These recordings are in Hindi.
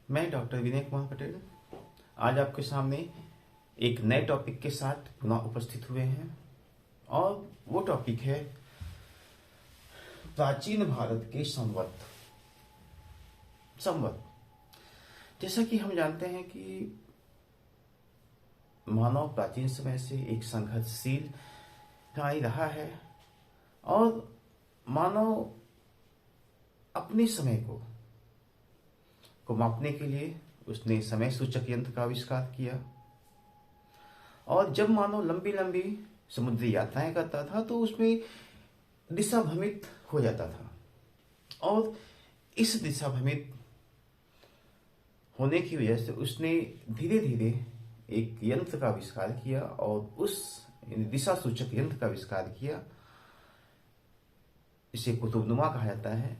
मैं डॉक्टर विनय कुमार पटेल आज आपके सामने एक नए टॉपिक के साथ पुनः उपस्थित हुए हैं और वो टॉपिक है प्राचीन भारत के संवत। जैसा कि हम जानते हैं कि मानव प्राचीन समय से एक संघर्षशील प्राणी रहा है और मानव अपने समय को मापने के लिए उसने समय सूचक यंत्र का आविष्कार किया। और जब मानव लंबी लंबी समुद्री यात्राएं करता था तो उसमें दिशा भ्रमित हो जाता था और इस दिशा भ्रमित होने की वजह से उसने धीरे धीरे एक यंत्र का आविष्कार किया और उस दिशा सूचक यंत्र का आविष्कार किया। इसे कुतुबनुमा कहा जाता है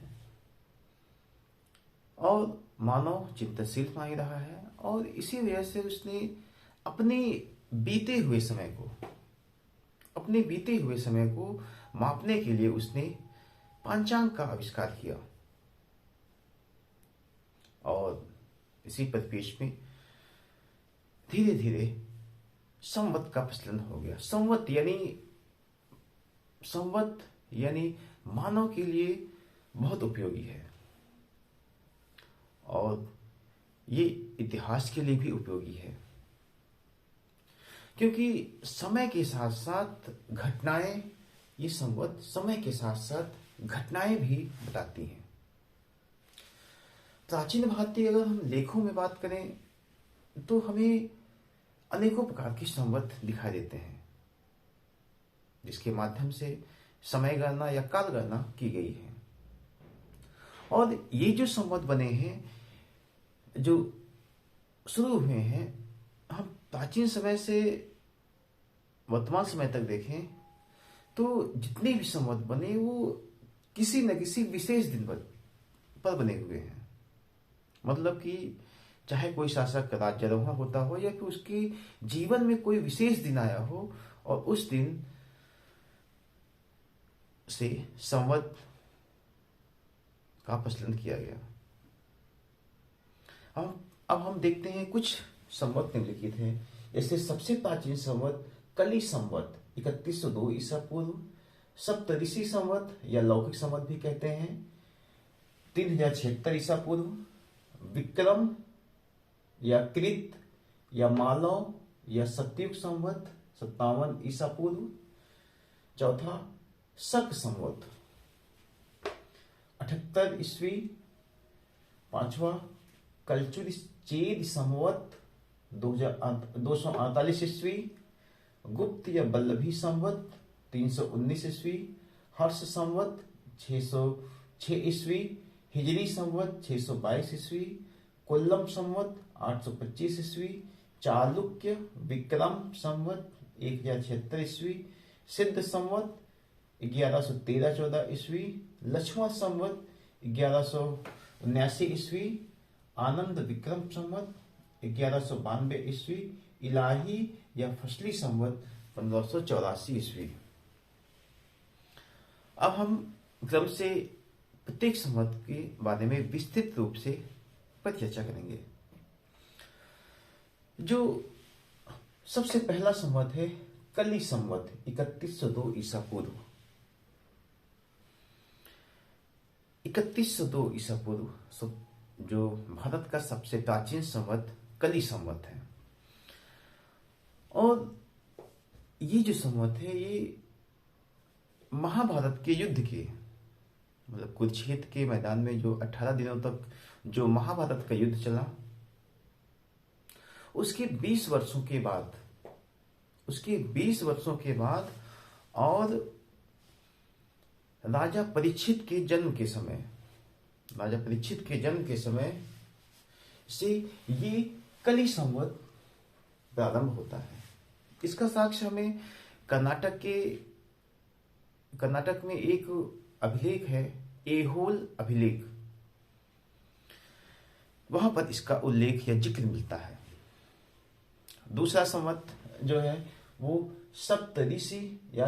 और मानव चिंतनशील प्राणी रहा है और इसी वजह से उसने अपने बीते हुए समय को मापने के लिए उसने पांचांग का आविष्कार किया। और इसी परिपेक्ष में धीरे धीरे संवत का प्रचलन हो गया। संवत यानी मानव के लिए बहुत उपयोगी है और ये इतिहास के लिए भी उपयोगी है, क्योंकि समय के साथ साथ घटनाएं, ये संवत समय के साथ साथ घटनाएं भी बताती हैं। प्राचीन भारतीय अगर हम लेखों में बात करें तो हमें अनेकों प्रकार के संवत दिखाई देते हैं जिसके माध्यम से समय गणना या काल गणना की गई है। और ये जो संवत बने हैं, जो शुरू हुए हैं, हम प्राचीन समय से वर्तमान समय तक देखें तो जितने भी संवत बने वो किसी न किसी विशेष दिन पर बने हुए हैं। मतलब कि चाहे कोई शासक का राज्यारोहण होता हो या फिर उसके जीवन में कोई विशेष दिन आया हो और उस दिन से संवत का प्रचलन किया गया। अब हम देखते हैं कुछ संवत निम्नलिखित हैं। जैसे सबसे प्राचीन संवत कली संवत 3102 ईसा पूर्व, सप्तऋषि संवत या लौकिक संवत भी कहते हैं 3076 ईसा पूर्व, विक्रम या कृत या मालव या सतयुग संवत 57 ईसा पूर्व, चौथा शक संवत 78 ईस्वी, पांचवा कलचुग चेद संवत 248 ईस्वी, गुप्त या बल्लभी संवत 319 ईस्वी, हर्ष संवत 606 ईस्वी, हिजरी संवत 622 ईस्वी, कोल्लम संवत 825 ईस्वी, चालुक्य विक्रम संवत 1076 ईस्वी, सिद्ध संवत 1113-14 ईस्वी, लक्ष्मण संवत 1179 ईस्वी, आनंद विक्रम संवत 1192 ईस्वी, इलाही या फसली संवत 1584 ईस्वी। अब हम क्रम से प्रत्येक संवत के बारे में विस्तृत रूप से चर्चा करेंगे। जो सबसे पहला संवत है कली संवत 3102 ईसा पूर्व। 3102 ईसा पूर्व जो भारत का सबसे प्राचीन संवत कली संवत है। और ये जो संवत है ये महाभारत के युद्ध के मतलब कुरुक्षेत्र के मैदान में जो 18 दिनों तक जो महाभारत का युद्ध चला, उसके 20 वर्षों के बाद और राजा परीक्षित के जन्म के समय से ये कली संवत प्रारंभ होता है। इसका साक्ष्य हमें कर्नाटक में एक अभिलेख है, ऐहोल अभिलेख, वहां पर इसका उल्लेख या जिक्र मिलता है। दूसरा संवत जो है वो सप्तऋषि या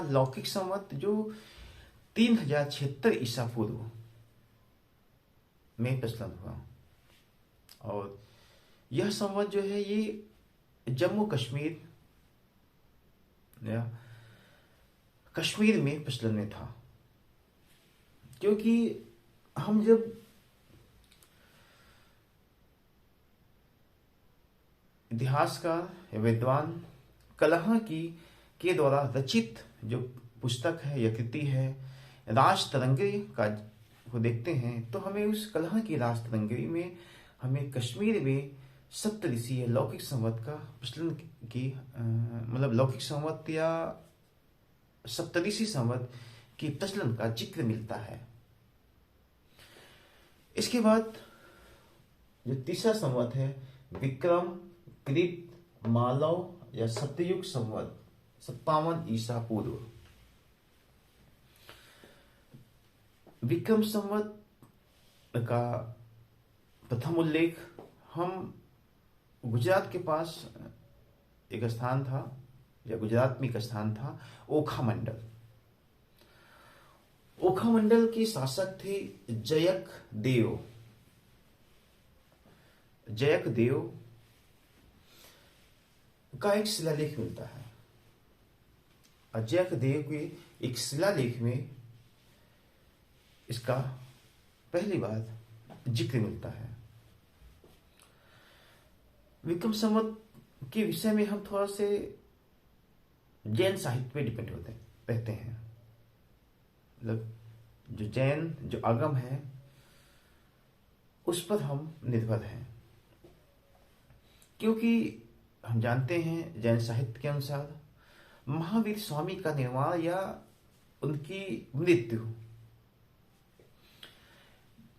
लौकिक संवत जो 3076 ईसा पूर्व में प्रचलन हुआ। और यह संवत जो है ये जम्मू कश्मीर या कश्मीर में प्रचलन में था, क्योंकि हम जब इतिहासकार या विद्वान कलह की के द्वारा रचित जो पुस्तक है या कृति है राज तरंगिणी का को देखते हैं, तो हमें उस कलह की राज तरंगिणी में हमें कश्मीर में सप्तऋषि या लौकिक संवत का प्रचलन की मतलब लौकिक संवत या सप्तऋषि संवत की प्रचलन का जिक्र मिलता है। इसके बाद जो तीसरा संवत है विक्रम कृत मालव या सत्ययुग संवत 57 ईसा पूर्व। विक्रम संवत का प्रथम उल्लेख हम गुजरात के पास एक स्थान था या गुजरात में एक स्थान था ओखा मंडल। ओखा मंडल के शासक थे जयक देव। जयक देव का एक शिलालेख मिलता है। जयक देव के एक शिलालेख में इसका पहली बार जिक्र मिलता है। विक्रम संवत के विषय में हम थोड़ा से जैन साहित्य पे डिपेंड होते रहते हैं। मतलब जो जैन जो आगम है उस पर हम निर्भर हैं, क्योंकि हम जानते हैं जैन साहित्य के अनुसार महावीर स्वामी का निर्वाण या उनकी मृत्यु,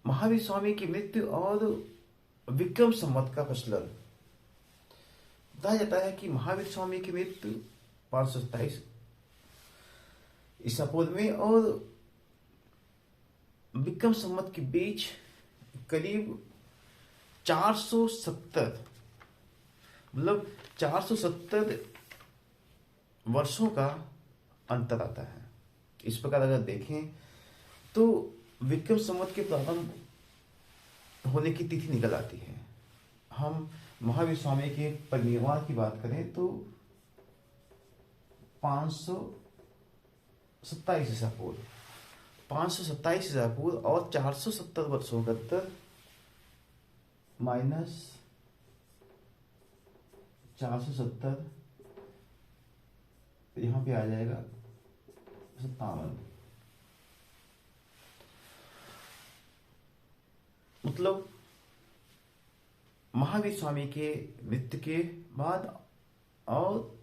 महावीर स्वामी की मृत्यु और विक्रम संवत का प्रचलन बताया जाता है कि महावीर स्वामी की मृत्यु 527 ईसा पूर्व में और विक्रम संवत के बीच करीब 470 मतलब 470 वर्षों का अंतर आता है। इस प्रकार अगर देखें तो विक्रम संवत के प्रारंभ होने की तिथि निकल आती है। हम महावीर स्वामी के परिनिर्वाण की बात करें तो 527 ईसा पूर्व, 527 ईसा पूर्व और 470 वर्षों का अंतर माइनस 470 यहां पे आ जाएगा 57। मतलब महावीर स्वामी के मृत्यु के बाद और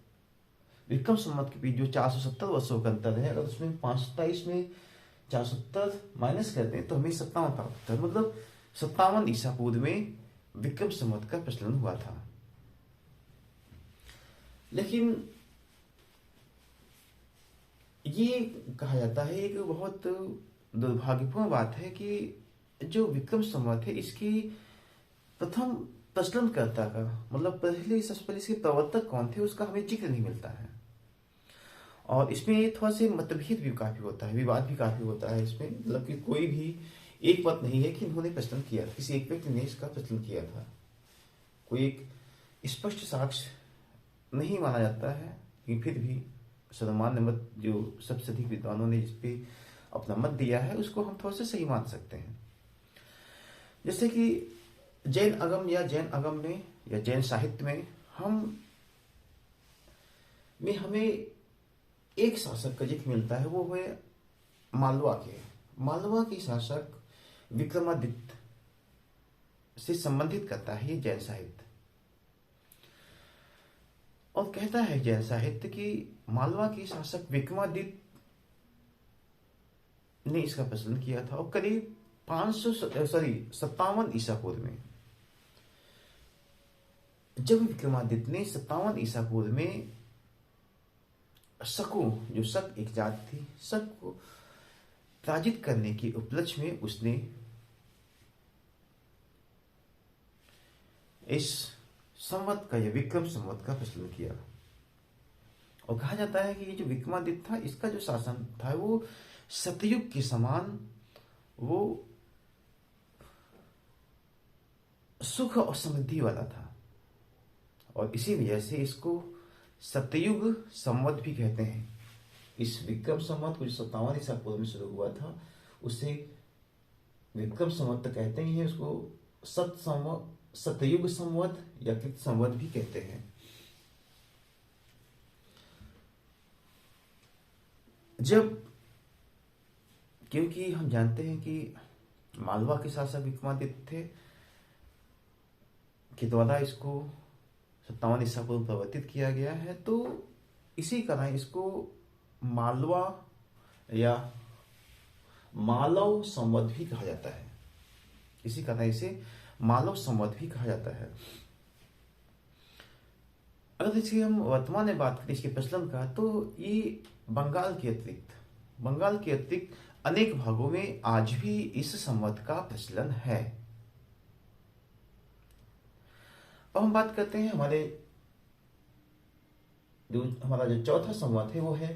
विक्रम संवत के बीच जो 470 वर्षों का अंतर है, अगर उसमें 527 में 470 माइनस करते हैं तो हमें 57 प्राप्त होता है। मतलब 57 ईसा पूर्व में विक्रम संवत का प्रचलन हुआ था। लेकिन ये कहा जाता है एक बहुत दुर्भाग्यपूर्ण बात है कि जो विक्रम संवत है इसकी प्रथम प्रचलनकर्ता का मतलब पहले इसके प्रवर्तक कौन थे उसका हमें जिक्र नहीं मिलता है। और इसमें थोड़ा से मतभेद भी काफी होता है, विवाद भी काफी होता है इसमें। मतलब कि कोई भी एक बात नहीं है कि इन्होंने प्रचलन किया था, किसी एक व्यक्ति ने इसका प्रचलन किया था। कोई एक स्पष्ट साक्ष्य नहीं माना जाता है, लेकिन फिर भी सर्वमान्य मत जो सबसे अधिक विद्वानों ने जिसपे अपना मत दिया है उसको हम थोड़ा सा सही मान सकते हैं। जैसे कि जैन आगम या जैन आगम में या जैन साहित्य में हमें एक शासक का जिक्र मिलता है, वो है मालवा के। मालवा के शासक विक्रमादित्य से संबंधित करता है ये जैन साहित्य, और कहता है जैन साहित्य कि मालवा के शासक विक्रमादित्य ने इसका प्रचलन किया था। और करीब 57 ईसा पूर्व में जब विक्रमादित्य ने 57 ईसा पूर्व में शकों, जो शक एक जाति थी, शक को पराजित करने के उपलक्ष्य में उसने इस संवत का या विक्रम संवत का प्रचलन किया। और कहा जाता है कि ये जो विक्रमादित्य था इसका जो शासन था वो सतयुग के समान वो सुख और समृद्धि वाला था, और इसी वजह से इसको सतयुग संवत भी कहते हैं। इस विक्रम संवत को जो 57 ईसा पूर्व में शुरू हुआ था उसे विक्रम संवत तो कहते ही हैं, उसको सतयुग संवत या कृत संवत भी कहते हैं। क्योंकि हम जानते हैं कि मालवा के शासक विक्रमादित्य थे के द्वारा इसको 57 ईसा पूर्व प्रवर्तित किया गया है, तो इसी कारण इसको मालवा या मालव संवत भी कहा जाता है। इसी कारण इसे मालव संवत भी कहा जाता है। अगर इसकी हम वर्तमान में बात करें इसके प्रचलन का, तो ये बंगाल के अतिरिक्त अनेक भागों में आज भी इस संवत का प्रचलन है। अब हम बात करते हैं हमारा जो चौथा संवत है वो है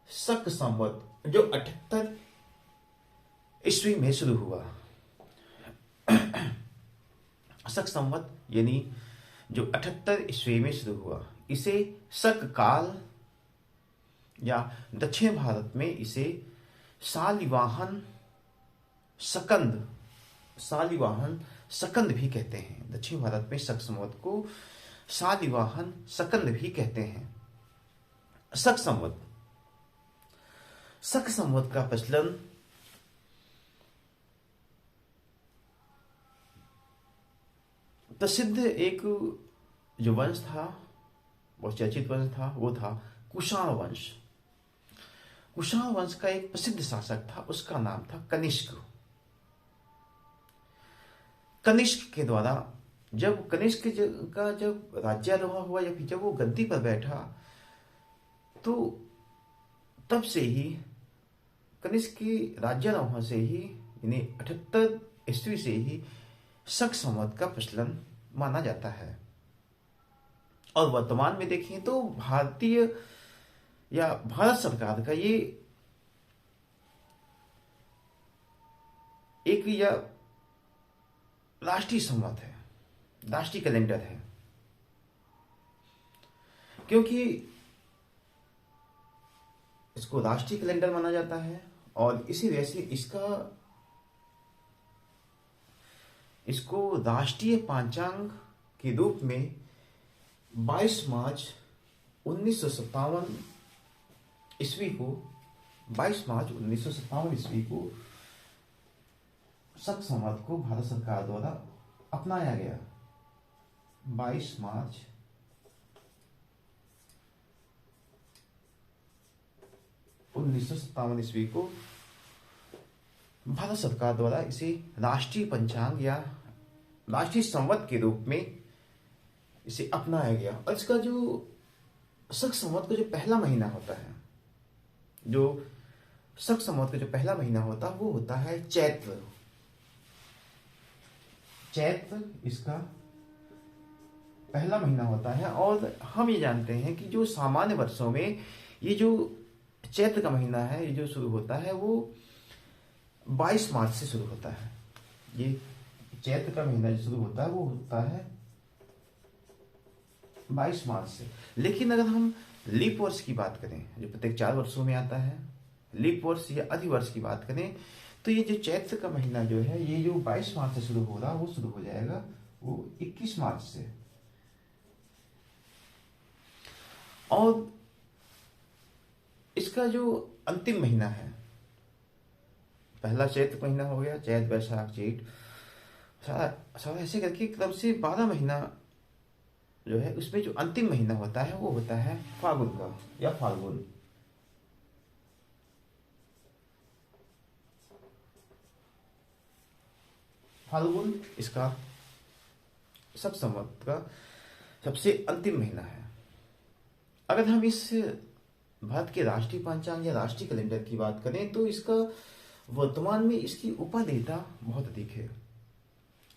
शक संवत, जो 78 ईस्वी में शुरू हुआ। शक संवत यानी जो 78 ईस्वी में शुरू हुआ, इसे शक काल या दक्षिण भारत में इसे शालिवाहन सकंद भी कहते हैं। दक्षिण भारत में शक संवत को शालिवाहन सकंद भी कहते हैं। शक संवत का प्रचलन प्रसिद्ध एक जो वंश था, बहुत चर्चित वंश था, वो था कुषाण वंश। कुषाण वंश का एक प्रसिद्ध शासक था, उसका नाम था कनिष्क। कनिष्क के द्वारा जब कनिष्क का जब राज्यारोहण हुआ या फिर जब वो गद्दी पर बैठा, तो तब से ही कनिष्क की राज्यारोहण से ही यानी 78 ईस्वी से ही शक संवत का प्रचलन माना जाता है। और वर्तमान में देखें तो भारत सरकार का ये एक या राष्ट्रीय संवत है, राष्ट्रीय कैलेंडर है, क्योंकि इसको राष्ट्रीय कैलेंडर माना जाता है। और इसी वजह से इसको राष्ट्रीय पांचांग के रूप में 22 मार्च 1957 ईस्वी को शक संवत को भारत सरकार द्वारा अपनाया गया। 22 मार्च 1957 ईस्वी को भारत सरकार द्वारा इसे राष्ट्रीय पंचांग या राष्ट्रीय संवत के रूप में इसे अपनाया गया। और इसका जो शक संवत का जो पहला महीना होता है, वो होता है चैत्र। इसका पहला महीना होता है। और हम ये जानते हैं कि जो सामान्य वर्षों में ये जो चैत्र का महीना है, ये जो शुरू होता है वो 22 मार्च से शुरू होता है। ये चैत्र का महीना जो शुरू होता है वो होता है 22 मार्च से। लेकिन अगर हम लीप वर्ष की बात करें, जो प्रत्येक 4 वर्षों में आता है, लीप वर्ष या अधिवर्ष की बात करें, तो ये जो चैत्र का महीना जो है, ये जो 22 मार्च से शुरू हो रहा है, वो शुरू हो जाएगा वो 21 मार्च से। और इसका जो अंतिम महीना है, पहला चैत्र महीना हो गया, चैत वैशाख जेठ, सारा ऐसे करके एकदम से 12 महीना जो है, उसमें जो अंतिम महीना होता है वो होता है फागुन का या फाल्गुन। इसका शक संवत का सबसे अंतिम महीना है। अगर हम इस भारत के राष्ट्रीय पंचांग या राष्ट्रीय कैलेंडर की बात करें, तो इसका वर्तमान में इसकी उपदेयता बहुत अधिक है।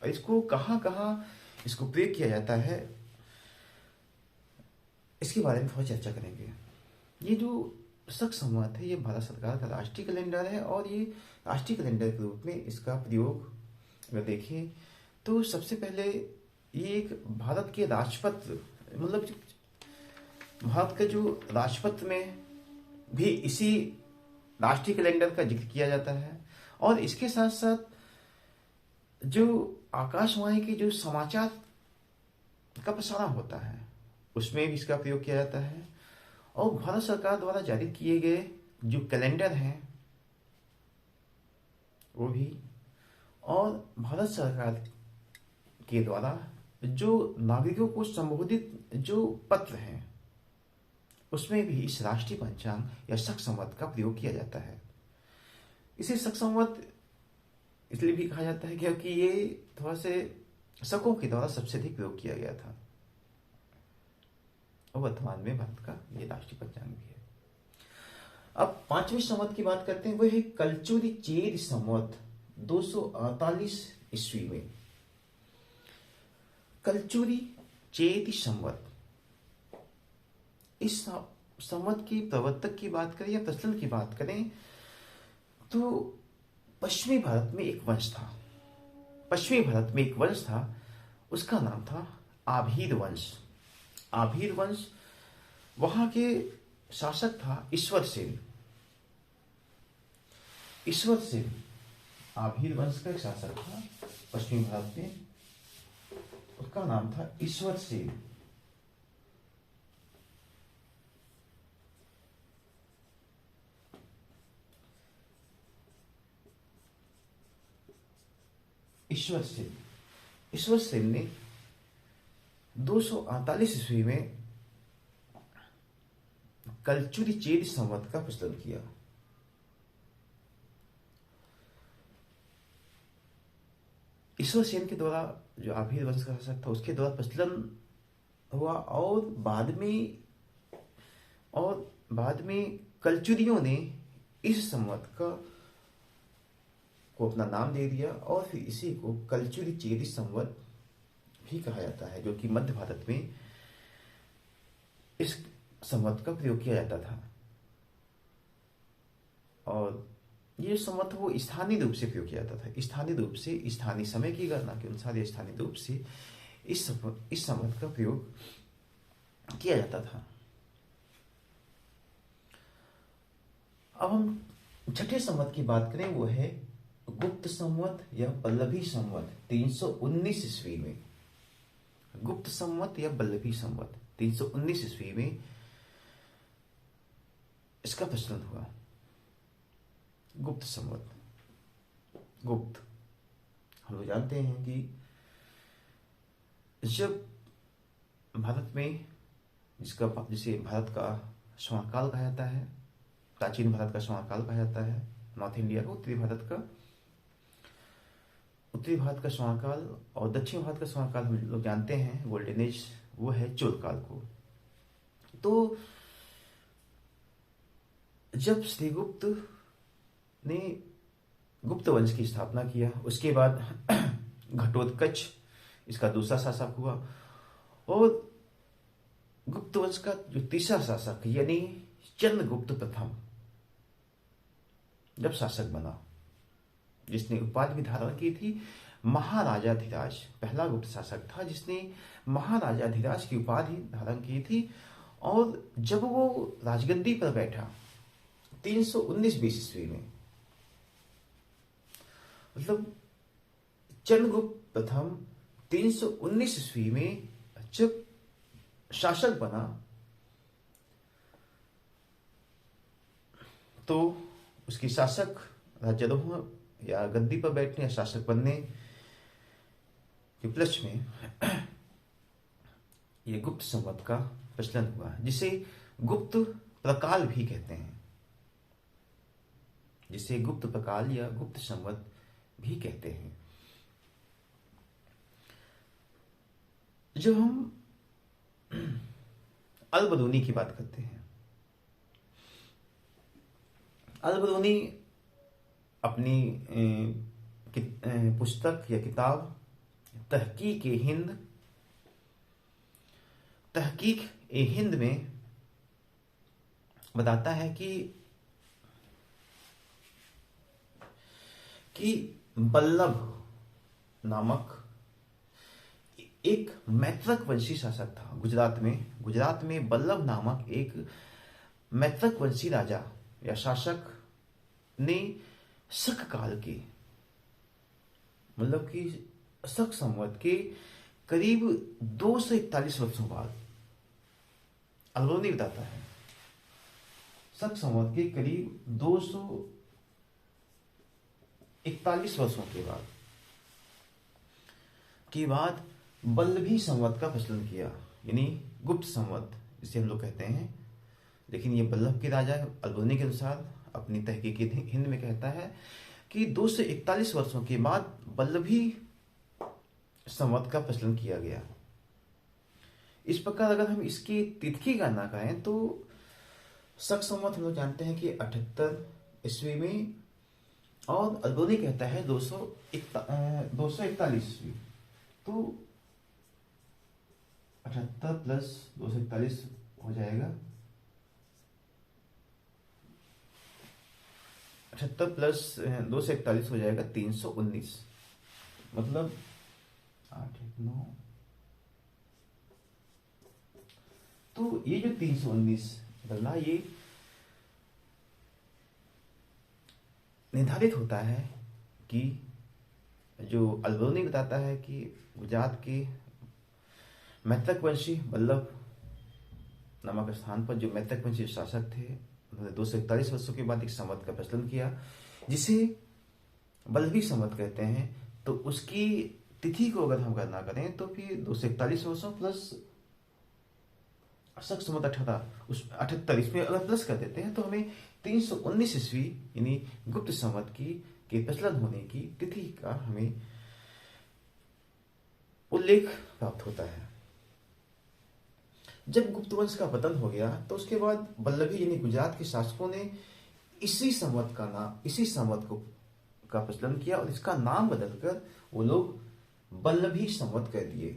और इसको कहाँ इसको प्रयोग किया जाता है, इसके बारे में थोड़ा चर्चा करेंगे। ये जो शक संवत है, ये भारत सरकार का राष्ट्रीय कैलेंडर है। और ये राष्ट्रीय कैलेंडर के रूप में इसका प्रयोग अगर देखें तो सबसे पहले ये एक भारत के राजपत्र, मतलब भारत के जो राजपत्र में भी इसी राष्ट्रीय कैलेंडर का जिक्र किया जाता है। और इसके साथ साथ जो आकाशवाणी के जो समाचार का प्रसारण होता है उसमें भी इसका प्रयोग किया जाता है। और भारत सरकार द्वारा जारी किए गए जो कैलेंडर हैं वो भी, और भारत सरकार के द्वारा जो नागरिकों को संबोधित जो पत्र हैं उसमें भी इस राष्ट्रीय पंचांग या शक संवत का प्रयोग किया जाता है। इसे शक संवत इसलिए भी कहा जाता है क्योंकि ये थोड़ा से शकों के द्वारा सबसे अधिक प्रयोग किया गया था, और वर्तमान में भारत का ये राष्ट्रीय पंचांग भी है। अब 5वें संवत की बात करते हैं, वो है कलचुरी चेद संवत 248 ईस्वी में। कलचुरी चेद संवत, इस संवत की प्रवर्तक की बात करें या प्रचलन की बात करें तो पश्चिमी भारत में एक वंश था। पश्चिमी भारत में एक वंश था, उसका नाम था आभीर वंश। आभीर वंश, वहां के शासक था ईश्वर सेन। ईश्वर सेन आभीर वंश का एक शासक था पश्चिमी भारत में, उसका नाम था ईश्वर सेन। ईश्वर सेन ने 248 ईस्वी में कलचुरी चेद संवत का प्रचलन किया। ईश्वर सेन के द्वारा, जो आभीर वंश का शासक था, उसके द्वारा प्रचलन हुआ। और बाद में कलचुरियों ने इस संवत को अपना नाम दे दिया, और फिर इसी को कलचुरी चेदी संवत भी कहा जाता है, जो कि मध्य भारत में इस संवत का प्रयोग किया जाता था। और ये संवत वो स्थानीय रूप से प्रयोग किया जाता था, स्थानीय रूप से, स्थानीय समय की गणना के अनुसार या स्थानीय रूप से इस संवत का प्रयोग किया जाता था। अब हम छठे संवत की बात करें, वो है गुप्त संवत या पल्लवी संवत 319 ईस्वी में। गुप्त संवत या पल्लवी संवत 319 ईस्वी में इसका प्रचलन हुआ। गुप्त संवत, गुप्त, हम लोग जानते हैं कि जब भारत में, जिसे भारत का स्वर्णकाल कहा जाता है, प्राचीन भारत का स्वर्णकाल कहा जाता है, नॉर्थ इंडिया का, उत्तरी भारत का स्वर्णकाल, और दक्षिण भारत का स्वर्णकाल हम लोग जानते हैं, गोल्डन एज, वो है चोल काल को। तो जब श्रीगुप्त ने गुप्त वंश की स्थापना किया, उसके बाद घटोत्कच इसका दूसरा शासक हुआ, और गुप्त वंश का जो तीसरा शासक यानी चंद्रगुप्त प्रथम जब शासक बना, जिसने उपाधि भी धारण की थी महाराजाधिराज, पहला गुप्त शासक था जिसने महाराजाधिराज की उपाधि धारण की थी। और जब वो राजगद्दी पर बैठा 319 ईस्वी में, मतलब चंद्रगुप्त प्रथम 319 ईस्वी में जब शासक बना, तो उसकी शासक राज्यारोहण या गद्दी पर बैठने या शासक बनने के उपलक्ष्य में ये गुप्त संवत का प्रचलन हुआ, जिसे गुप्त प्रकाल भी कहते हैं, जिसे गुप्त प्रकाल या गुप्त संवत भी कहते हैं। जब हम अल-बरूनी की बात करते हैं, अल-बरूनी अपनी पुस्तक या किताब तहकीक-ए-हिंद में बताता है कि बल्लभ नामक एक मैत्रक वंशी शासक था गुजरात में बल्लभ नामक एक मैत्रक वंशी राजा या शासक ने शक काल के, मतलब कि शक संवत के करीब 241 वर्षों बाद, अल्बोनी बताता है, शक संवत के करीब 241 वर्षों के बाद बल्लभी संवत का प्रचलन किया, यानी गुप्त संवत जिसे हम लोग कहते हैं। लेकिन ये बल्लभ के राजा अल्बोनी के अनुसार अपनी तहकीक हिंद में कहता है कि 241 वर्षों के बाद बल्लभी संवत का प्रचलन किया गया। इस प्रकार अगर हम इसकी तिथि की गणना करें तो शक संवत हम लोग जानते हैं कि 78 ईस्वी में, और अल्बोनी कहता है 241 ईस्वी। तो 78 प्लस 241 हो जाएगा, 78 प्लस 241 हो जाएगा 319, मतलब 8 9। तो ये जो 319 बदला, ये निर्धारित होता है कि जो अल्बोनी बताता है कि गुजरात के मैत्रक वंशी बल्लभ नामक स्थान पर जो मैत्रक वंशी शासक थे, उन्होंने 241 वर्षों के बाद एक संवत का प्रचलन किया जिसे बल्लभी संवत कहते हैं। तो उसकी तिथि को अगर हम गणना करें तो फिर 241 वर्षों प्लस शक संवत 78 इसमें अगर प्लस कर देते हैं तो हमें 319 ईस्वी यानी गुप्त संवत के प्रचलन होने की तिथि का हमें उल्लेख प्राप्त होता है। जब गुप्त वंश का पतन हो गया तो उसके बाद बल्लभी यानी गुजरात के शासकों ने इसी संवत का प्रचलन किया और इसका नाम बदलकर वो लोग बल्लभी संवत कर दिए।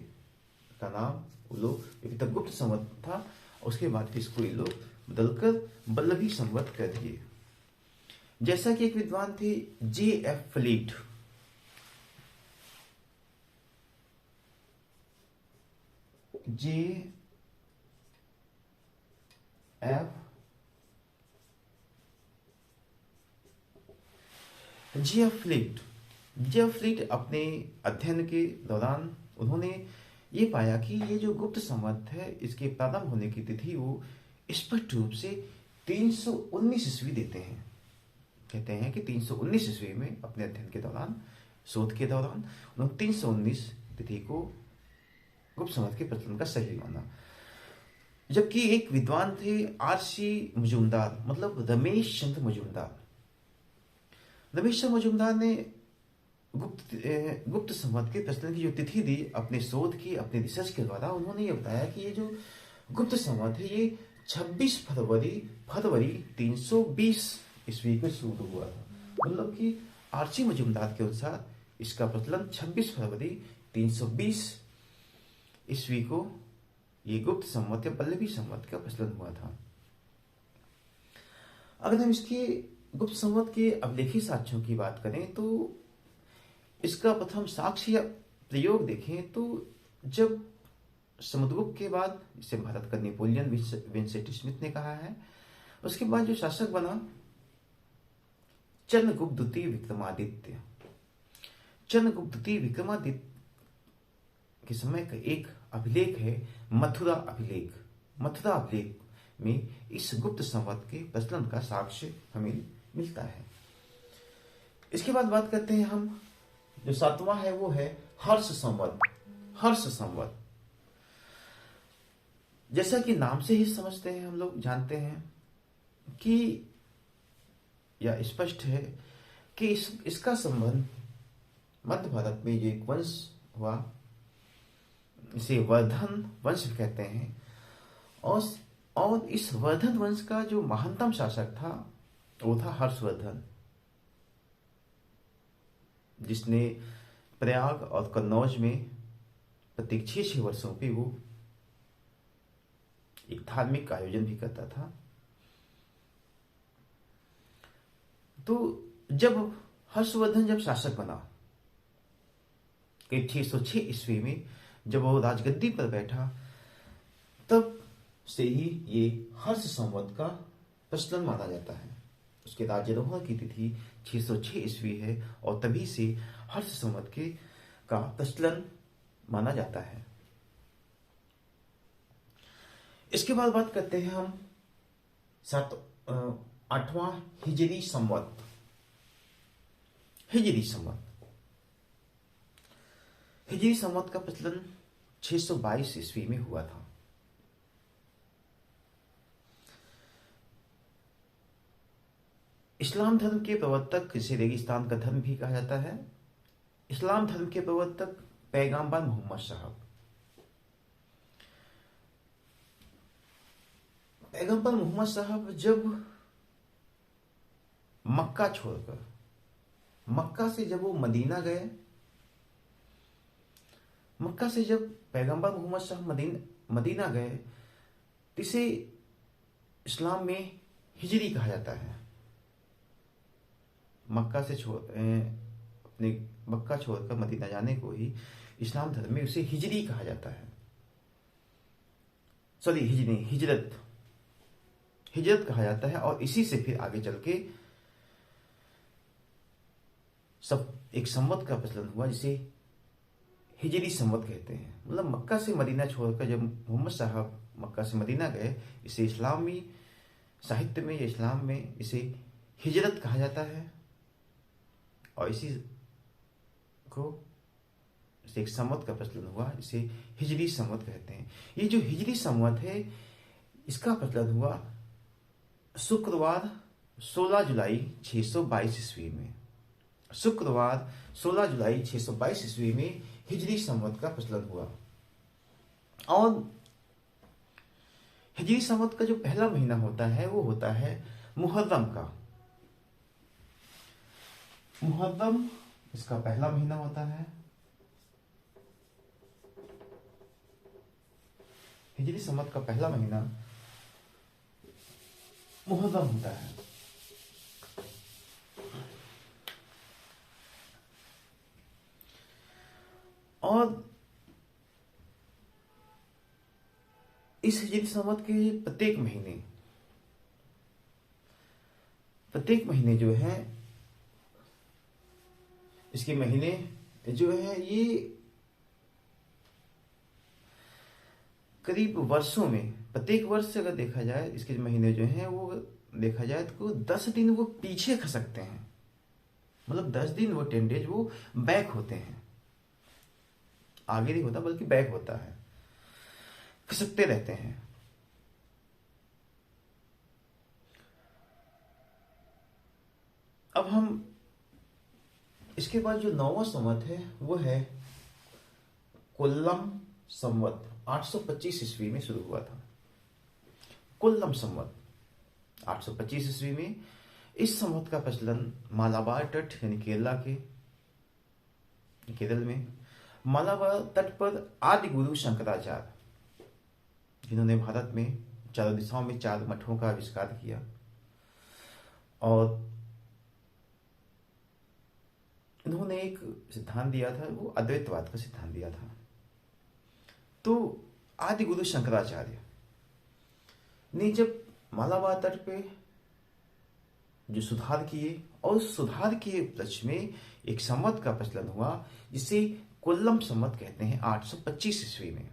का नाम वो लोग, क्योंकि तब गुप्त संवत था, उसके बाद फिर इसको ये लोग बदलकर बल्लभी संवत कर दिए। जैसा कि एक विद्वान थे J.F. Fleet, J.F. फ्लीट अपने अध्ययन के दौरान उन्होंने ये पाया कि ये जो गुप्त संवत है इसके प्रारंभ होने की तिथि वो स्पष्ट रूप से 319 ईस्वी देते हैं। कहते हैं कि 319 ईस्वी में अपने अध्ययन के दौरान, शोध के दौरान उन्होंने 319 तिथि को गुप्त संवत के प्रचलन का सही माना। जबकि एक विद्वान थे R.C. मजूमदार, मतलब रमेश चंद्र मजूमदार ने गुप्त संवत के प्रचलन की जो तिथि दी अपने शोध की, अपने रिसर्च के द्वारा, उन्होंने ये बताया कि ये जो गुप्त संवत है ये 26 फरवरी 320 ईस्वी को शुरू हुआ था। मतलब कि R.C. मजूमदार के अनुसार इसका प्रचलन 26 फरवरी 320 ईस्वी को ये गुप्त संवत या बल्लभी संवत का प्रचलन हुआ था। अगर हम इसके गुप्त संवत के अभिलेखी साक्ष्यों की बात करें तो इसका प्रथम साक्ष्य या प्रयोग देखें तो जब समुद्रगुप्त के बाद, जिसे भारत का नेपोलियन विंसेंट स्मिथ ने कहा है, उसके बाद जो शासक बना चंद्रगुप्त द्वितीय विक्रमादित्य के समय का एक अभिलेख है मथुरा अभिलेख में इस गुप्त संवत के प्रचलन का साक्ष्य हमें मिलता है। इसके बाद बात करते हैं हम, जो सातवां है वो है हर्ष संवत। जैसा कि नाम से ही समझते हैं, हम लोग जानते हैं कि या स्पष्ट है कि इसका संबंध मध्य भारत में जो एक वंश हुआ, इसे वर्धन वंश कहते हैं, और इस वर्धन वंश का जो महानतम शासक था वो था हर्षवर्धन, जिसने प्रयाग और कन्नौज में प्रत्येक 6 वर्षों पे वो एक धार्मिक आयोजन भी करता था। तो जब हर्षवर्धन शासक बना करीब 606 ईस्वी में, जब वो राजगद्दी पर बैठा तब से ही ये हर्ष संवत का प्रचलन माना जाता है। उसके राज्यारोहण की तिथि 606 ईस्वी है और तभी से हर्ष संवत के का प्रचलन माना जाता है। इसके बाद बात करते हैं हम 8वां हिजरी संवत। हिजरी संवत का प्रचलन 622 ईस्वी में हुआ था। इस्लाम धर्म के प्रवर्तक, जिसे रेगिस्तान का धर्म भी कहा जाता है, इस्लाम धर्म के प्रवर्तक पैगंबर मोहम्मद साहब, पैगंबर मोहम्मद साहब जब मक्का छोड़कर, मक्का से जब वो मदीना गए, मक्का से जब पैगंबर मोहम्मद साहब मदीना गए, इसे इस्लाम में हिजरी कहा जाता है। अपने मक्का छोड़कर मदीना जाने को ही इस्लाम धर्म में उसे हिजरी कहा जाता है। सॉरी, हिजरत कहा जाता है। और इसी से फिर आगे चल के सब एक संवत का प्रचलन हुआ जिसे हिजरी संवत कहते हैं। मतलब मक्का से मदीना छोड़कर जब मोहम्मद साहब मक्का से मदीना गए, इसे इस्लामी साहित्य में या इस्लाम में इसे हिजरत कहा जाता है और इसी को इसे एक संवत का प्रचलन हुआ, इसे हिजरी संवत कहते हैं। ये जो हिजरी संवत है, इसका प्रचलन हुआ शुक्रवार 16 जुलाई 622 ईस्वी में। शुक्रवार 16 जुलाई 622 ईस्वी में हिजरी संवत का प्रचलन हुआ। और हिजरी संवत का जो पहला महीना होता है वो होता है मुहर्रम का। मुहर्रम इसका पहला महीना होता है। हिजरी संवत का पहला महीना मुहर्रम होता है। और इस हिजरी संवत के प्रत्येक महीने जो है, इसके महीने जो है ये करीब वर्षों में, प्रत्येक वर्ष से अगर देखा जाए, इसके महीने जो हैं वो देखा जाए तो 10 दिन वो पीछे खसकते हैं। मतलब 10 दिन वो 10 डेज वो बैक होते हैं, आगे नहीं होता बल्कि बैक होता है, खसकते रहते हैं। अब हम इसके बाद जो 9वां संवत है वो है कोल्लम संवत। 825 ईस्वी में शुरू हुआ था कोल्लम संवत। 825 ईस्वी में इस संवत का प्रचलन मालाबार तट यानी केरल में मालाबार तट पर आदि गुरु शंकराचार्य, जिन्होंने भारत में चारों दिशाओं में 4 मठों का आविष्कार किया और इन्होंने एक सिद्धांत दिया था, वो अद्वैतवाद का सिद्धांत दिया था। तो आदि गुरु शंकराचार्य ने जब मालाबार तट पे जो सुधार किए और उस सुधार के उपलक्ष्य में एक संवत का प्रचलन हुआ जिसे कोल्लम संवत कहते हैं। 825 ईस्वी में,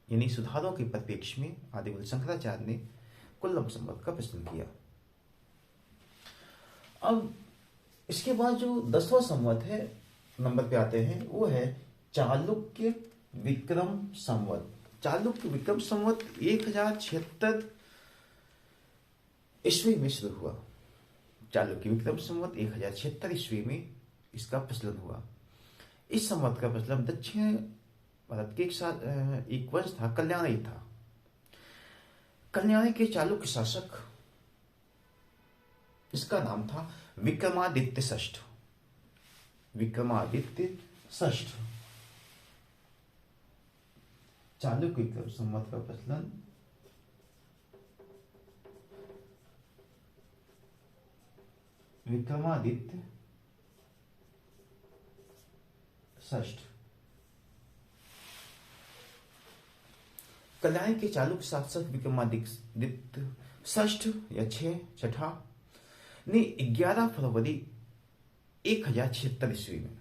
यानी सुधारों के परिप्रेक्ष्य में आदि गुरु शंकराचार्य ने कोल्लम संवत का प्रचलन किया। अब इसके बाद जो 10वां संवत है, नंबर पे आते हैं, वो है चालुक्य विक्रम संवत। चालुक्य विक्रम संवत 1076 ईस्वी में शुरू हुआ। चालुक्य विक्रम संवत 1076 ईस्वी में इसका प्रचलन हुआ। इस संवत का प्रचलन दक्षिण भारत के एक वंश था, कल्याणी था। कल्याणी के चालुक्य शासक, इसका नाम था विक्रमादित्य षष्ठ। विक्रमादित्य षष्ठ। चालुक्य विक्रम संवत का प्रचलन विक्रमादित्य षष्ठ। कल्याण के चालुक्य शासक विक्रमादित्य षष्ठ या छठा ने 11 फरवरी 1076 ईस्वी में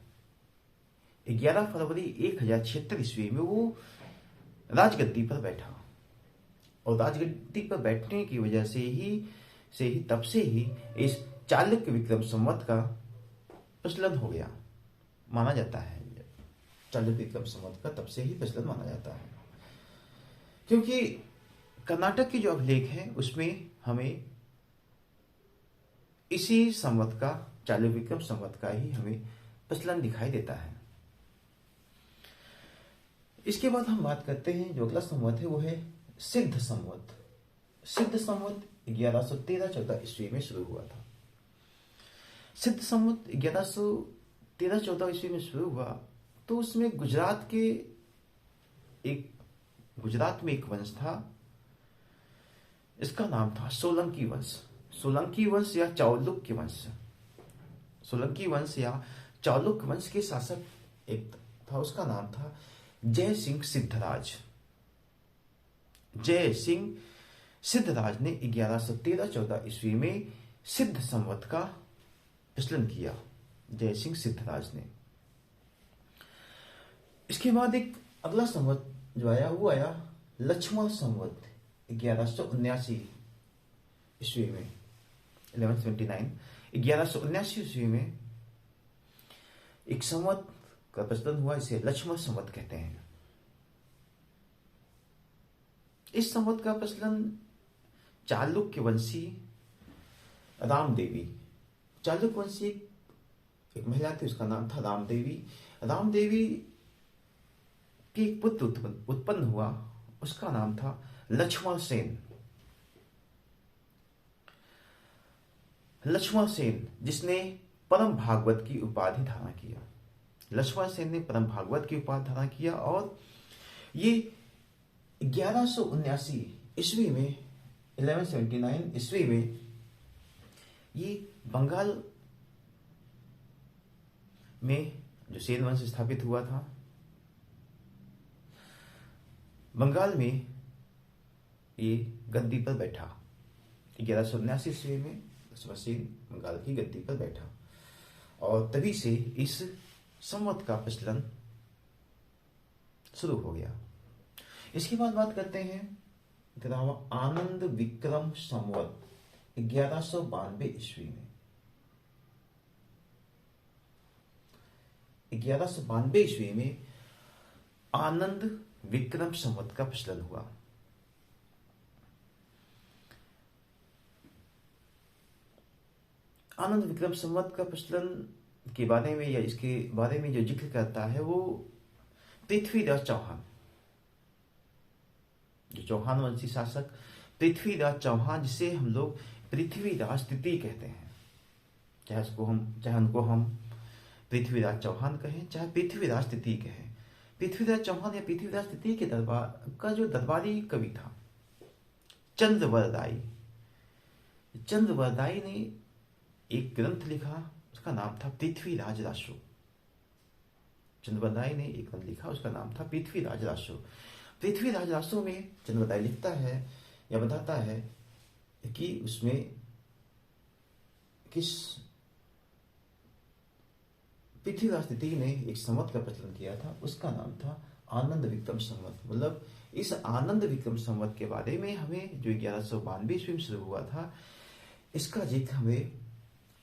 11 फरवरी 1076 ईस्वी में वो राजगद्दी पर बैठा। और राजगद्दी पर बैठने की वजह से ही तब से ही इस चालुक्य विक्रम संवत का प्रचलन हो गया माना जाता है। चालुक्य विक्रम संवत का तब से ही प्रचलन माना जाता है, क्योंकि कर्नाटक के जो अभिलेख हैं उसमें हमें इसी संवत का, चालुक्य विक्रम संवत का ही हमें प्रचलन दिखाई देता है। इसके बाद हम बात करते हैं, जो अगला संवत है वो है सिद्ध संवत। सिद्ध संवत 1113-14 ईस्वी में शुरू हुआ था। सिद्ध संवत 1113-14 ईस्वी में शुरू हुआ तो उसमें गुजरात में एक वंश था, इसका नाम था सोलंकी वंश। सोलंकी वंश या चालुक्य वंश, सोलंकी वंश या चालुक्य वंश के शासक एक था, उसका नाम था जय सिंह सिद्धराज। जय सिंह सिद्धराज ने 1113-14 ईस्वी में सिद्ध संवत का प्रचलन किया, जय सिंह सिद्धराज ने। इसके बाद एक अगला संवत जो आया वो आया लक्ष्मण संवत 1179 ईस्वी में, 1179 ईस्वी में एक संवत का प्रचलन हुआ, इसे लक्ष्मण संवत कहते हैं। इस संवत का प्रचलन चालुक्य वंशी रामदेवी, चालुक्य वंशी एक महिला थी, उसका नाम था रामदेवी। रामदेवी की एक पुत्र उत्पन्न हुआ, उसका नाम था लक्ष्मण सेन। लक्ष्मण सेन जिसने परम भागवत की उपाधि धारण किया। लक्ष्मण सेन ने परम भागवत की उपाधि धारण किया और ये 1179 ईस्वी में, 1179 ईस्वी में ये बंगाल में जो सेन वंश स्थापित हुआ था, बंगाल में ये गद्दी पर बैठा। 1179 ईस्वी में लक्ष्मण सेन बंगाल की गद्दी पर बैठा और तभी से इस संवत का प्रचलन शुरू हो गया। इसके बाद बात करते हैं आनंद विक्रम संवत 1192 ईस्वी में। 1192 ईस्वी में आनंद विक्रम संवत का प्रचलन हुआ। आनंद विक्रम संवत का प्रचलन के बारे में या इसके बारे में जो जिक्र करता है वो पृथ्वीराज चौहान, जो चौहान वंशी शासक पृथ्वीराज चौहान, जिसे हम लोग पृथ्वीराज तृतीय कहते हैं, चाहे उनको हम पृथ्वीराज चौहान कहें चाहे पृथ्वीराज तृतीय कहें। पृथ्वीराज चौहान या पृथ्वीराज तृतीय के दरबार का जो दरबारी कवि था चंद्रवरदाई, चंद्रवरदाई ने एक ग्रंथ लिखा, उसका नाम था पृथ्वीराज रासो। चंद्रवरदाई ने एक ग्रंथ लिखा, उसका नाम था पृथ्वीराज रासो। पृथ्वीराज रासो में चंद्रवरदाई लिखता है या बताता है कि उसमें किस पृथ्वीराज तृतीय ने एक संवत का प्रचलन किया था, उसका नाम था आनंद विक्रम संवत। मतलब इस आनंद विक्रम संवत के बारे में हमें जो 1192 ईस्वी में शुरू हुआ था, इसका जिक्र हमें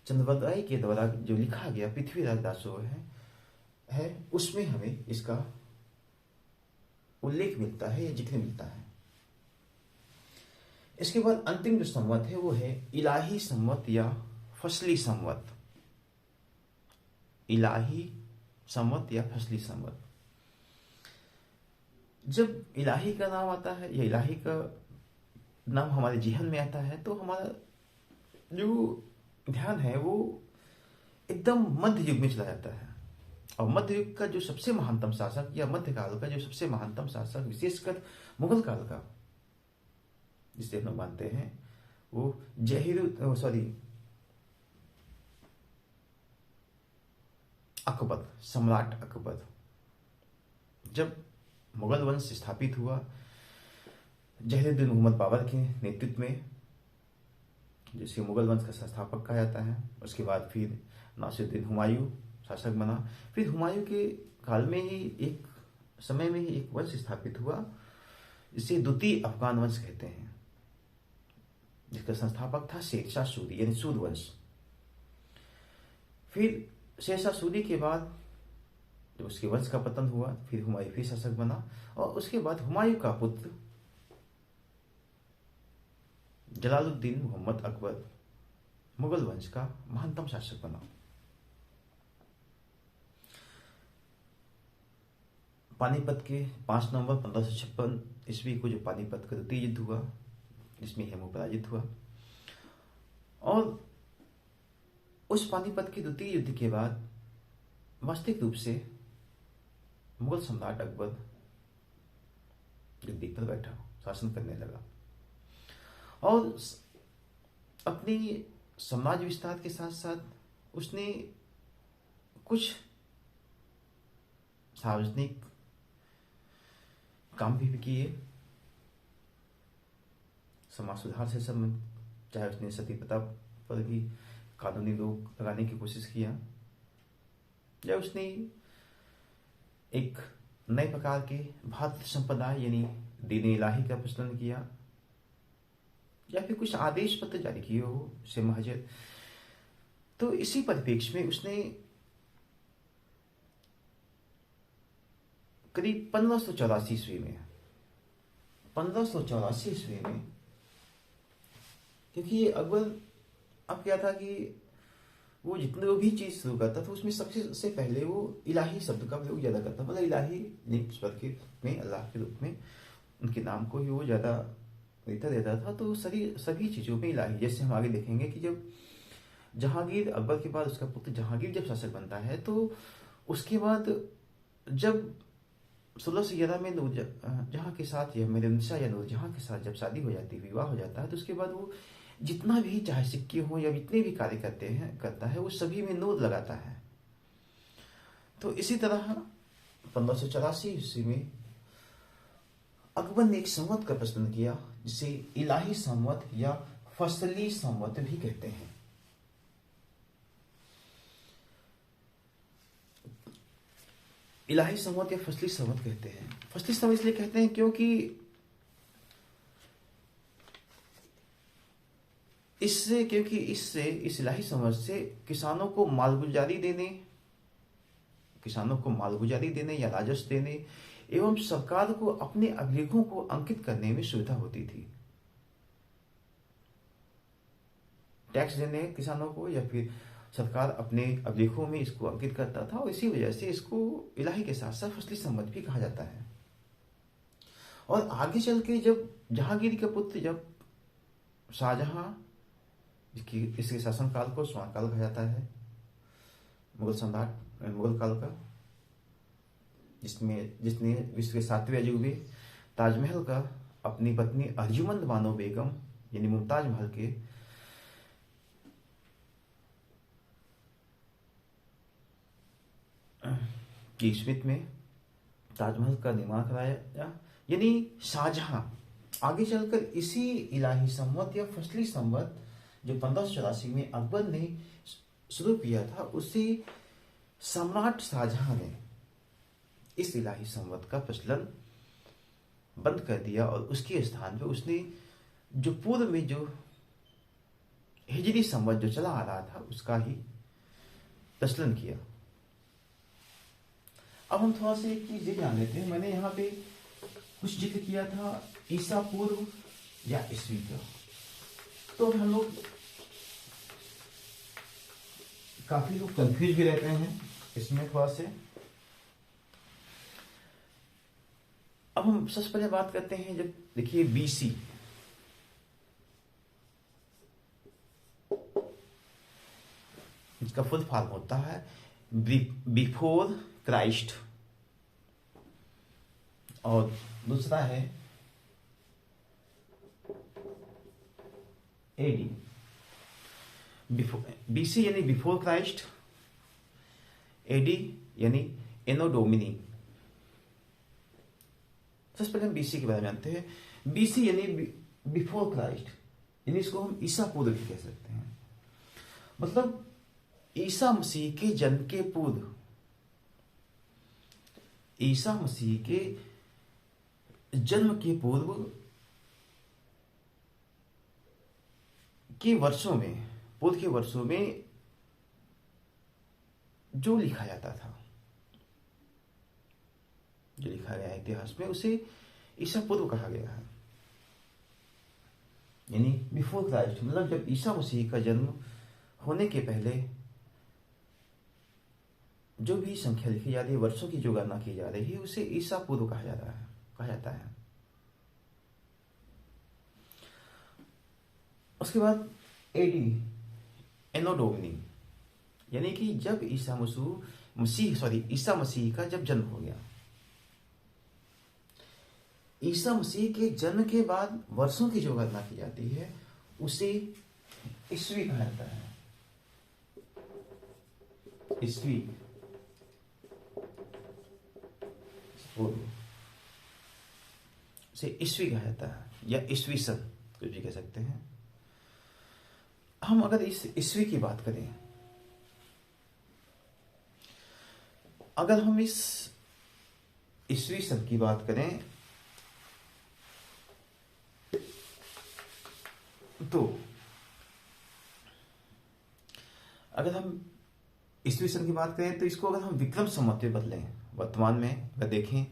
चंद्रवरदाई के द्वारा जो लिखा गया पृथ्वीराज रासो है उसमें हमें इसका उल्लेख मिलता है या जिक्र मिलता है। इसके बाद अंतिम जो संवत है वो है इलाही संवत या फसली संवत। इलाही संवत या फसली संवत। जब इलाही का नाम आता है या इलाही का नाम हमारे जिहन में आता है तो हमारा जो ध्यान है वो एकदम मध्य युग में चला जाता है। और मध्य युग का जो सबसे महानतम शासक या मध्यकाल का जो सबसे महानतम शासक, विशेषकर मुगल काल का जिसे हम लोग मानते हैं, वो अकबर, सम्राट अकबर, जब मुगल वंश स्थापित हुआ जहीरुद्दीन मोहम्मद बाबर के नेतृत्व में, जिसे मुगल वंश का संस्थापक कहा जाता है, उसके बाद फिर नासिरुद्दीन हुमायूं शासक बना। फिर हुमायूं के काल में ही एक समय में ही एक वंश स्थापित हुआ जिसे द्वितीय अफगान वंश कहते हैं, जिसका संस्थापक था शेरशाह सूरी यानी सूर्यवंश। फिर शेरशाह सूरी के बाद जब उसके वंश का पतन हुआ, फिर हुमायूं फिर शासक बना, और उसके बाद हुमायूं का पुत्र जलालुद्दीन मोहम्मद अकबर मुगल वंश का महानतम शासक बना। पानीपत के 5 नवंबर 1556 ईस्वी को जो पानीपत का द्वितीय युद्ध हुआ, जिसमें हेमू पराजित हुआ, और उस पानीपत के द्वितीय युद्ध के बाद वास्तविक रूप से मुगल सम्राट अकबर गद्दी पर बैठा, शासन करने लगा, और अपनी साम्राज्य विस्तार के साथ साथ उसने कुछ सार्वजनिक काम भी किए समाज सुधार से संबंधित, चाहे उसने सती प्रथा पर भी कानूनी रोक लगाने की कोशिश किया, या उसने एक नए प्रकार के भातृ संप्रदाय यानी दीन इलाही का प्रचलन किया, या फिर कुछ आदेश पत्र जारी किए हो से महजर। तो इसी परिप्रेक्ष्य में उसने करीब 1584 ईस्वी में 1584 ईस्वी में, क्योंकि ये अकबर अब क्या था कि वो जितने भी चीज शुरू करता था उसमें सबसे पहले वो इलाही शब्द का प्रयोग ज्यादा करता, मतलब इलाही निस्बत के में अल्लाह के रूप में उनके नाम को ही वो ज्यादा देता था। तो सभी चीजों में इलाही, जैसे हम आगे देखेंगे कि जब जहांगीर अकबर के बाद उसका पुत्र जहांगीर जब शासक बनता है, तो उसके बाद जब 1611 में नूरजहां के साथ या मेहरुन्निसा या नूरजहां के साथ जब शादी हो जाती है, विवाह हो जाता है, तो उसके बाद वो जितना भी चाहे सिक्के हो या जितने भी कार्य करता है वो सभी में नूर लगाता है। तो इसी तरह 1584 ईस्वी में अकबर ने एक संवत का प्रचलन किया जिसे इलाही संवत या फसली संवत भी कहते हैं। इलाही संवत या फसली संवत कहते हैं। फसली संवत इसलिए कहते हैं क्योंकि इससे इस इलाही संवत से किसानों को मालगुजारी देने या राजस्व देने एवं सरकार को अपने अभिलेखों को अंकित करने में सुविधा होती थी। टैक्स देने किसानों को या फिर सरकार अपने अभिलेखों में इसको अंकित करता था, और इसी वजह से इसको इलाही के साथ साथ फसली संवत भी कहा जाता है। और आगे चल के जब जहांगीर के पुत्र जब शाहजहां, इसके शासनकाल को स्वर्णकाल कहा जाता है, मुगल सम्राट मुगल काल का, जिसने विश्व के 7वें अजूबे ताजमहल का अपनी पत्नी अर्जुमंद बानो बेगम यानी मुमताज महल के की स्मृति में ताजमहल का निर्माण कराया, यानी शाहजहां आगे चलकर इसी इलाही संवत या फसली संवत जो 1584 में अकबर ने शुरू किया था, उसी सम्राट शाहजहां ने इस इलाही संवत का प्रचलन बंद कर दिया, और उसके स्थान पे उसने जो पूर्व में जो हिजरी संवत जो चला आ रहा था उसका ही प्रचलन किया। अब हम थोड़ा सा एक चीज ये जान लेते हैं। मैंने यहाँ पे कुछ जिक्र किया था ईसा पूर्व या ईस्वी का, तो हम लोग काफी लोग कंफ्यूज भी रहते हैं इसमें थोड़ा से। अब हम सबसे पहले बात करते हैं, जब देखिए बीसी, इसका फुल फॉर्म होता है बिफोर क्राइस्ट, और दूसरा है एडी। बीसी यानी बिफोर क्राइस्ट, एडी यानी एनो डोमिनी। सबसे पहले हम बीसी के बारे में जानते हैं। बीसी यानी बिफोर क्राइस्ट, यानी इसको हम ईसा पूर्व भी कह सकते हैं। मतलब ईसा मसीह के जन्म के पूर्व, ईसा मसीह के जन्म के पूर्व के वर्षों में, पूर्व के वर्षों में जो लिखा जाता था, जो लिखा गया है इतिहास में, उसे ईसा पूर्व कहा गया है। यानी बिफोर क्राइस्ट, मतलब जब ईसा मसीह का जन्म होने के पहले जो भी संख्या लिखी जा रही है, वर्षों की जो गणना की जा रही है, उसे ईसा पूर्व कहा जाता है। उसके बाद एडी एनो डोमिनी, यानी कि जब ईसा मसीह का जब जन्म हो गया, ईसा मसीह के जन्म के बाद वर्षों की जो गणना की जाती है, उसे ईस्वी कहा जाता है। ईस्वी से ईस्वी कहा जाता है, या ईस्वी सन कुछ भी कह सकते हैं। हम अगर इस ईस्वी की बात करें, अगर हम इस ईस्वी सन की बात करें, तो अगर हम ईस्वी सन की बात करें, तो इसको अगर हम विक्रम संवत में बदलें, वर्तमान में अगर देखें,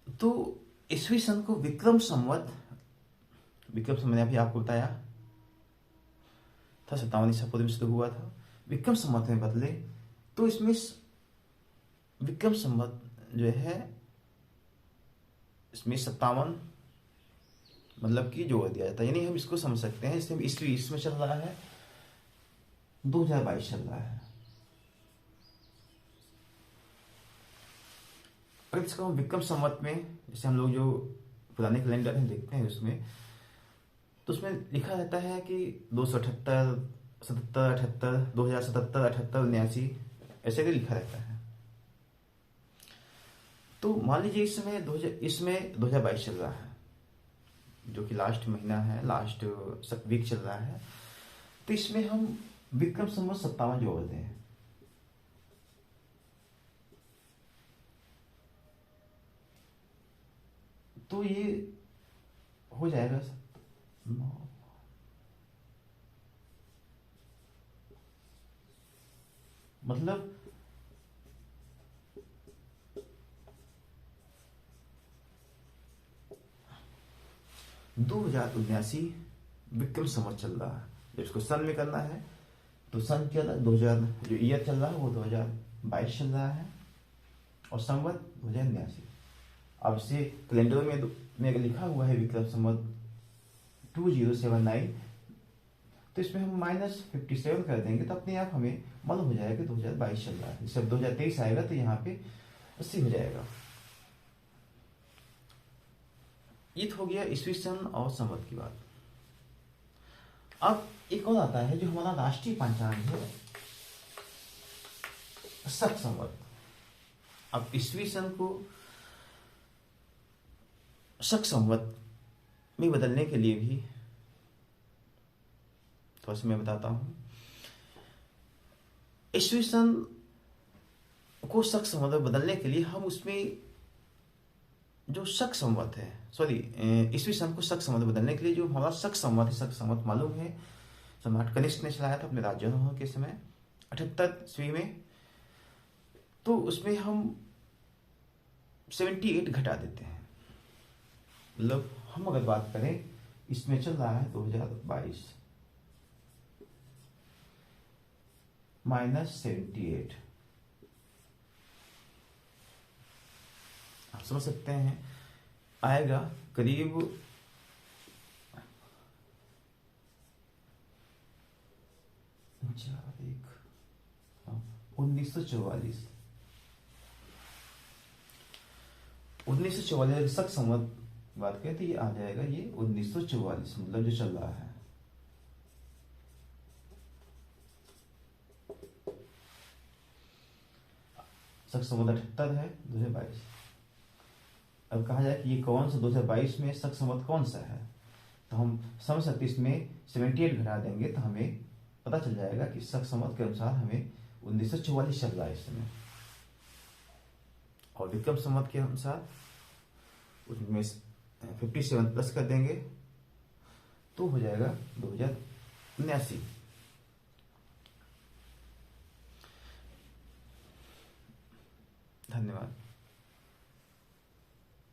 तो ईस्वी सन को विक्रम संवत मैंने अभी आपको बताया था 57 ईसा पूर्व में शुरू हुआ था, विक्रम संवत में बदले तो इसमें विक्रम संवत जो है, इसमें 57 मतलब कि जोड़ दिया जाता है। यानी हम इसको समझ सकते हैं, इसमें ईस्वी इसमें चल रहा है, 2022 चल रहा है। अगर इसको हम विक्रम संवत में, जैसे हम लोग जो पुराने कैलेंडर में देखते हैं उसमें, तो उसमें लिखा रहता है कि 278, 77, 78, 2077, 78, 79 ऐसे भी लिखा रहता है। तो मान लीजिए इसमें 2022 चल रहा है, जो कि लास्ट महीना है, लास्ट वीक चल रहा है, तो इसमें हम विक्रम संवत 57 जोड़ दें, तो ये हो जाएगा मतलब 2079 विक्रम संवत चल रहा है। जब इसको सन में करना है तो सन क्या 2000 जो ईयर चल रहा है वो 2022 चल रहा है, और संवत 2079। अब इसे कैलेंडर में अगर लिखा हुआ है विक्रम संवत 2079, तो इसमें हम -57 कर देंगे, तो अपने आप हमें मालूम हो जाएगा कि 2022 चल रहा है। जब 2023 आएगा तो यहाँ पे 80 हो जाएगा। ये हो गया ईस्वी सन और संवत की बात। अब एक और आता है जो हमारा राष्ट्रीय पंचांग है, शक संवत। अब ईस्वी सन को शक संवत में बदलने के लिए भी थोड़ा सा मैं बताता हूं। ईस्वी सन को शक संवत में बदलने के लिए हम उसमें जो शक संवत है, ईस्वी सन को शक संवत में बदलने के लिए जो हमारा शक संवत मालूम है, सम्राट कनिष्क ने चलाया था अपने राज्यारोहण के समय 78 ईस्वी में, तो उसमें हम 78 घटा देते हैं। मतलब हम अगर बात करें, इसमें चल रहा है 2022 -78, आप समझ सकते हैं आएगा करीब 1944 शक संवत बात करें तो ये आ जाएगा, ये 1944 मतलब जो चल रहा है। शक संवत 78 है 2022। अब कहा जाए कि ये कौन सा 2022 में शक संवत कौन सा है, तो हम समझ सकते इसमें 78 घटा देंगे तो हमें पता चल जाएगा कि शक संवत के अनुसार हमें 1944 चल रहा है इस समय, और विक्रम संवत के अनुसार उसमें 57 प्लस कर देंगे तो हो जाएगा 2079। धन्यवाद।